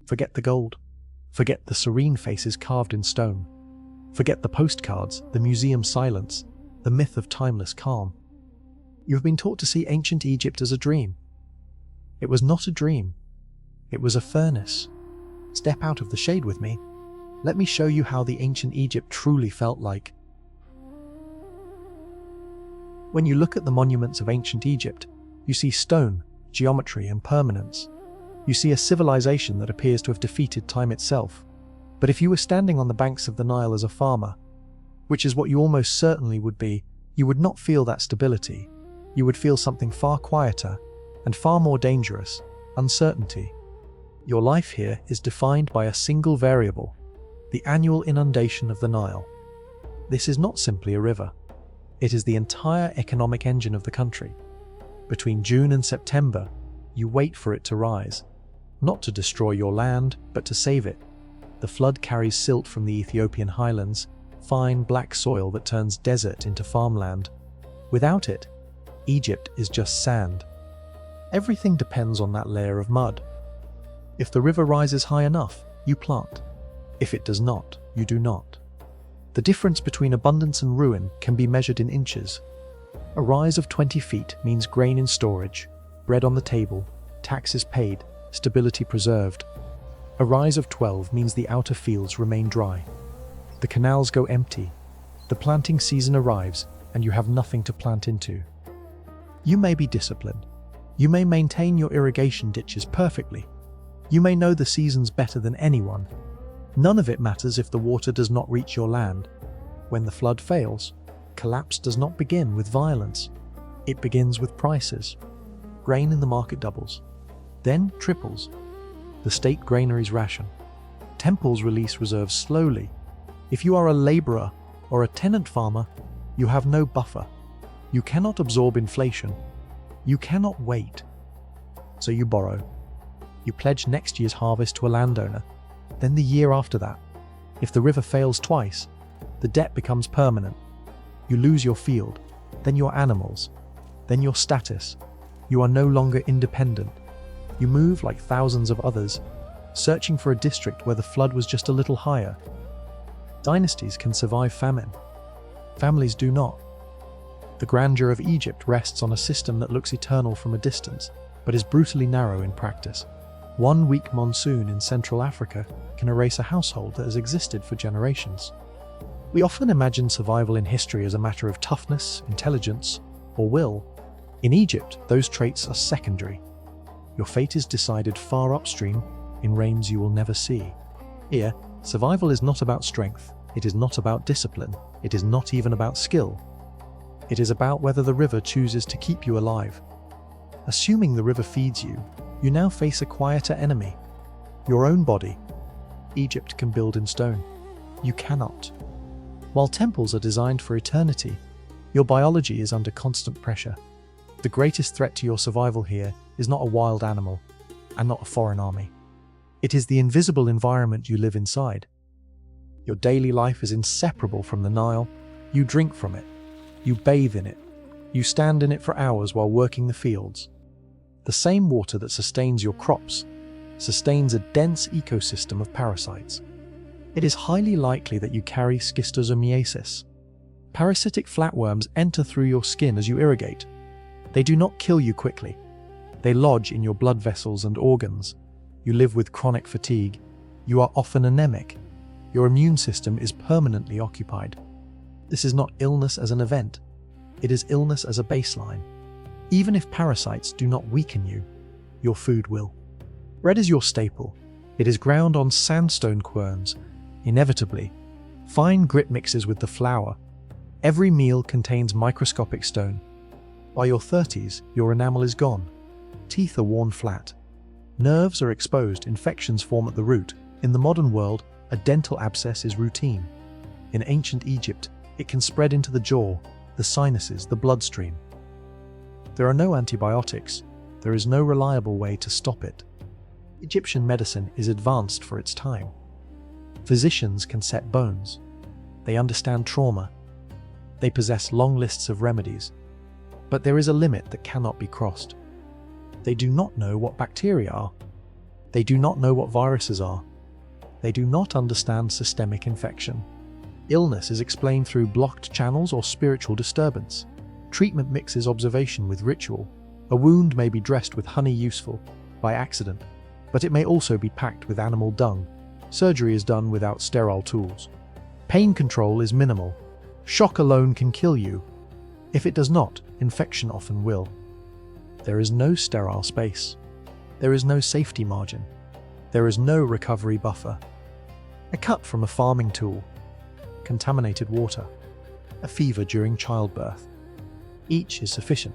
Forget the gold. Forget the serene faces carved in stone. Forget the postcards, the museum silence, the myth of timeless calm. You have been taught to see ancient Egypt as a dream. It was not a dream. It was a furnace. Step out of the shade with me. Let me show you how the ancient Egypt truly felt like. When you look at the monuments of ancient Egypt, you see stone, geometry, and permanence. You see a civilization that appears to have defeated time itself. But if you were standing on the banks of the Nile as a farmer, which is what you almost certainly would be, you would not feel that stability. You would feel something far quieter and far more dangerous: uncertainty. Your life here is defined by a single variable: the annual inundation of the Nile. This is not simply a river. It is the entire economic engine of the country. Between June and September, you wait for it to rise, not to destroy your land, but to save it. The flood carries silt from the Ethiopian highlands, fine black soil that turns desert into farmland. Without it, Egypt is just sand. Everything depends on that layer of mud. If the river rises high enough, you plant. If it does not, you do not. The difference between abundance and ruin can be measured in inches. A rise of 20 feet means grain in storage, bread on the table, taxes paid, stability preserved. A rise of 12 means the outer fields remain dry. The canals go empty. The planting season arrives, and you have nothing to plant into. You may be disciplined. You may maintain your irrigation ditches perfectly. You may know the seasons better than anyone. None of it matters if the water does not reach your land. When the flood fails, collapse does not begin with violence. It begins with prices. Grain in the market doubles, then triples. The state granaries ration. Temples release reserves slowly. If you are a laborer or a tenant farmer, you have no buffer. You cannot absorb inflation. You cannot wait. So you borrow. You pledge next year's harvest to a landowner, then the year after that. If the river fails twice, the debt becomes permanent. You lose your field, then your animals, then your status. You are no longer independent. You move like thousands of others, searching for a district where the flood was just a little higher. Dynasties can survive famine. Families do not. The grandeur of Egypt rests on a system that looks eternal from a distance, but is brutally narrow in practice. One weak monsoon in Central Africa can erase a household that has existed for generations. We often imagine survival in history as a matter of toughness, intelligence, or will. In Egypt, those traits are secondary. Your fate is decided far upstream, in realms you will never see. Here, survival is not about strength, it is not about discipline, it is not even about skill. It is about whether the river chooses to keep you alive. Assuming the river feeds you, you now face a quieter enemy: your own body. Egypt can build in stone. You cannot. While temples are designed for eternity, your biology is under constant pressure. The greatest threat to your survival here is not a wild animal, and not a foreign army. It is the invisible environment you live inside. Your daily life is inseparable from the Nile. You drink from it. You bathe in it. You stand in it for hours while working the fields. The same water that sustains your crops sustains a dense ecosystem of parasites. It is highly likely that you carry schistosomiasis. Parasitic flatworms enter through your skin as you irrigate. They do not kill you quickly. They lodge in your blood vessels and organs. You live with chronic fatigue. You are often anemic. Your immune system is permanently occupied. This is not illness as an event. It is illness as a baseline. Even if parasites do not weaken you, your food will. Bread is your staple. It is ground on sandstone querns. Inevitably, fine grit mixes with the flour. Every meal contains microscopic stone. By your 30s, your enamel is gone. Teeth are worn flat. Nerves are exposed, infections form at the root. In the modern world, a dental abscess is routine. In ancient Egypt, it can spread into the jaw, the sinuses, the bloodstream. There are no antibiotics. There is no reliable way to stop it. Egyptian medicine is advanced for its time. Physicians can set bones. They understand trauma. They possess long lists of remedies. But there is a limit that cannot be crossed. They do not know what bacteria are. They do not know what viruses are. They do not understand systemic infection. Illness is explained through blocked channels or spiritual disturbance. Treatment mixes observation with ritual. A wound may be dressed with honey useful, by accident, but it may also be packed with animal dung. Surgery is done without sterile tools. Pain control is minimal. Shock alone can kill you. If it does not, infection often will. There is no sterile space. There is no safety margin. There is no recovery buffer. A cut from a farming tool, contaminated water, a fever during childbirth. Each is sufficient.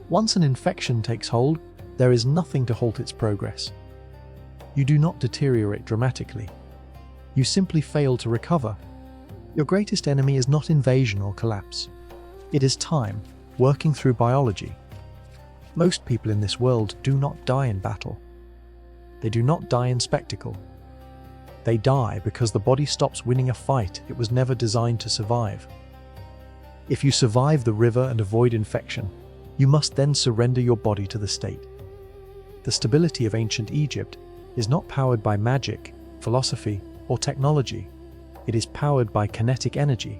Once an infection takes hold, there is nothing to halt its progress. You do not deteriorate dramatically. You simply fail to recover. Your greatest enemy is not invasion or collapse. It is time, working through biology. Most people in this world do not die in battle. They do not die in spectacle. They die because the body stops winning a fight it was never designed to survive. If you survive the river and avoid infection, you must then surrender your body to the state. The stability of ancient Egypt is not powered by magic, philosophy, or technology. It is powered by kinetic energy,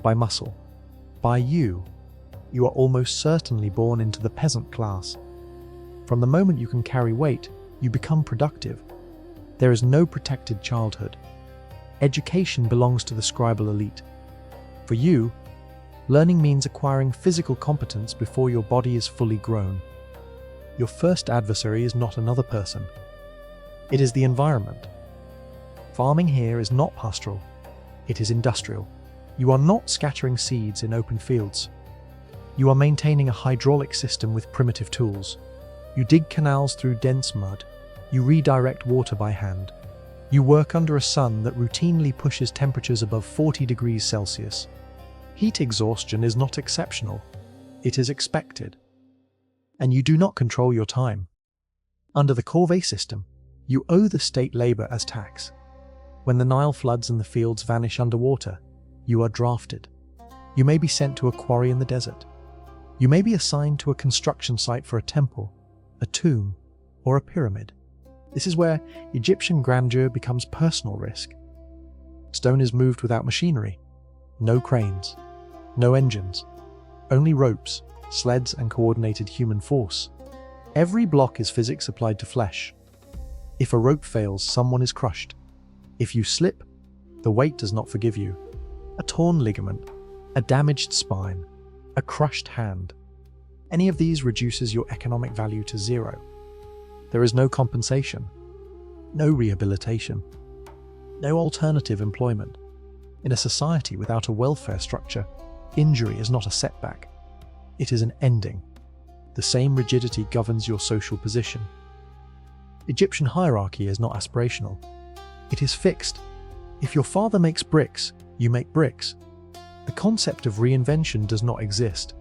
by muscle, by you. You are almost certainly born into the peasant class. From the moment you can carry weight, you become productive. There is no protected childhood. Education belongs to the scribal elite. For you, learning means acquiring physical competence before your body is fully grown. Your first adversary is not another person. It is the environment. Farming here is not pastoral. It is industrial. You are not scattering seeds in open fields. You are maintaining a hydraulic system with primitive tools. You dig canals through dense mud. You redirect water by hand. You work under a sun that routinely pushes temperatures above 40 degrees Celsius. Heat exhaustion is not exceptional. It is expected. And you do not control your time. Under the corvée system, you owe the state labor as tax. When the Nile floods and the fields vanish underwater, you are drafted. You may be sent to a quarry in the desert. You may be assigned to a construction site for a temple, a tomb, or a pyramid. This is where Egyptian grandeur becomes personal risk. Stone is moved without machinery. No cranes. No engines. Only ropes, sleds, and coordinated human force. Every block is physics applied to flesh. If a rope fails, someone is crushed. If you slip, the weight does not forgive you. A torn ligament, a damaged spine, a crushed hand. Any of these reduces your economic value to zero. There is no compensation, no rehabilitation, no alternative employment. In a society without a welfare structure, injury is not a setback. It is an ending. The same rigidity governs your social position. Egyptian hierarchy is not aspirational. It is fixed. If your father makes bricks, you make bricks. The concept of reinvention does not exist.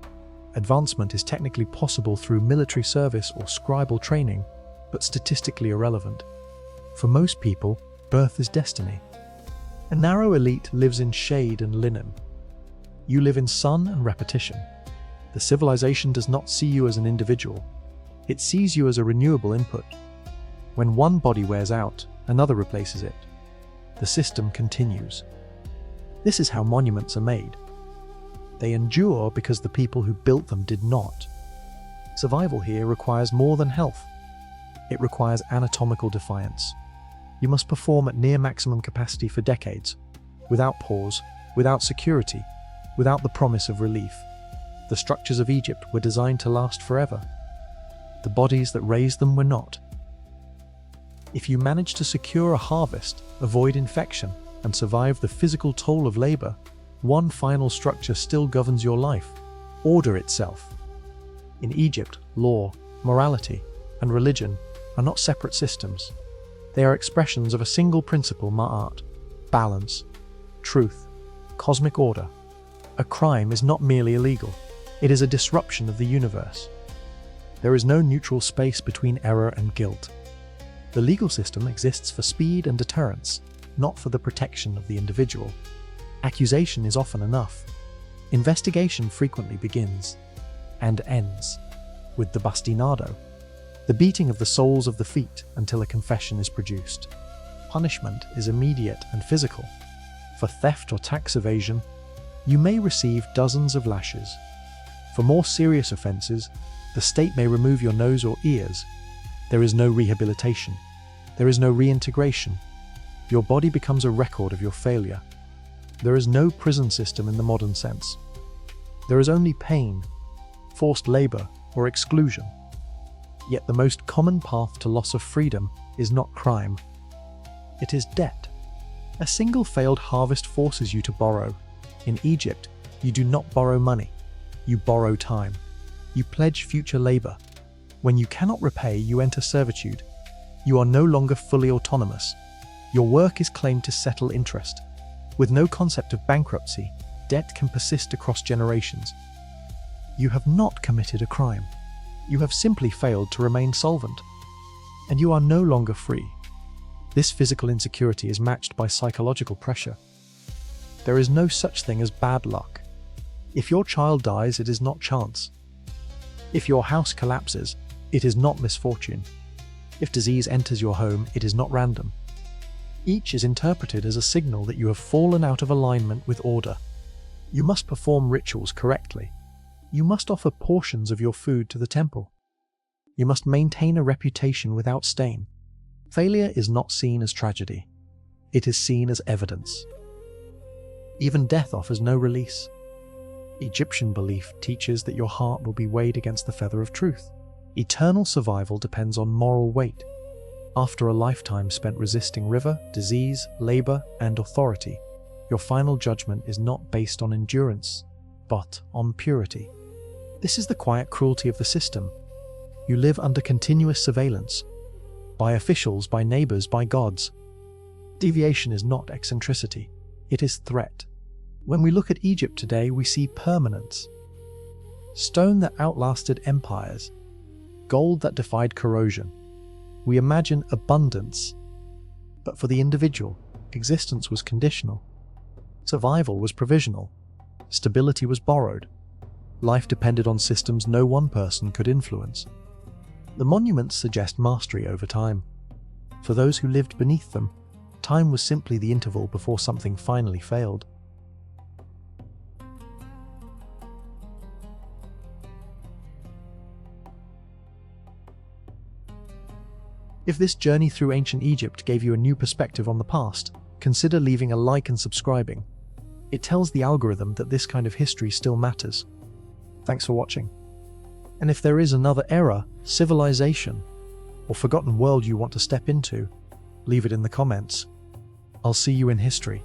Advancement is technically possible through military service or scribal training, but statistically irrelevant. For most people, birth is destiny. A narrow elite lives in shade and linen. You live in sun and repetition. The civilization does not see you as an individual. It sees you as a renewable input. When one body wears out, another replaces it. The system continues. This is how monuments are made. They endure because the people who built them did not. Survival here requires more than health. It requires anatomical defiance. You must perform at near maximum capacity for decades, without pause, without security, without the promise of relief. The structures of Egypt were designed to last forever. The bodies that raised them were not. If you manage to secure a harvest, avoid infection, and survive the physical toll of labor, one final structure still governs your life: order itself. In Egypt, law, morality, and religion are not separate systems. They are expressions of a single principle: ma'at, balance, truth, cosmic order. A crime is not merely illegal, it is a disruption of the universe. There is no neutral space between error and guilt. The legal system exists for speed and deterrence, not for the protection of the individual. Accusation is often enough. Investigation frequently begins and ends with the bastinado. the beating of the soles of the feet until a confession is produced. Punishment is immediate and physical. For theft or tax evasion, you may receive dozens of lashes. For more serious offences, the state may remove your nose or ears. There is no rehabilitation. There is no reintegration. Your body becomes a record of your failure. There is no prison system in the modern sense. There is only pain, forced labour, or exclusion. Yet the most common path to loss of freedom is not crime. It is debt. A single failed harvest forces you to borrow. In Egypt, you do not borrow money. You borrow time. You pledge future labour. When you cannot repay, you enter servitude. You are no longer fully autonomous. Your work is claimed to settle interest. With no concept of bankruptcy, debt can persist across generations. You have not committed a crime. You have simply failed to remain solvent. And you are no longer free. This physical insecurity is matched by psychological pressure. There is no such thing as bad luck. If your child dies, it is not chance. If your house collapses, it is not misfortune. If disease enters your home, it is not random. Each is interpreted as a signal that you have fallen out of alignment with order. You must perform rituals correctly. You must offer portions of your food to the temple. You must maintain a reputation without stain. Failure is not seen as tragedy. It is seen as evidence. Even death offers no release. Egyptian belief teaches that your heart will be weighed against the feather of truth. Eternal survival depends on moral weight. After a lifetime spent resisting river, disease, labor, and authority, your final judgment is not based on endurance, but on purity. This is the quiet cruelty of the system. You live under continuous surveillance, by officials, by neighbors, by gods. Deviation is not eccentricity, it is threat. When we look at Egypt today, we see permanence. Stone that outlasted empires, gold that defied corrosion. We imagine abundance, but for the individual, existence was conditional. Survival was provisional. Stability was borrowed. Life depended on systems no one person could influence. The monuments suggest mastery over time. For those who lived beneath them, time was simply the interval before something finally failed. If this journey through ancient Egypt gave you a new perspective on the past, consider leaving a like and subscribing. It tells the algorithm that this kind of history still matters. Thanks for watching. And if there is another era, civilization, or forgotten world you want to step into, leave it in the comments. I'll see you in history.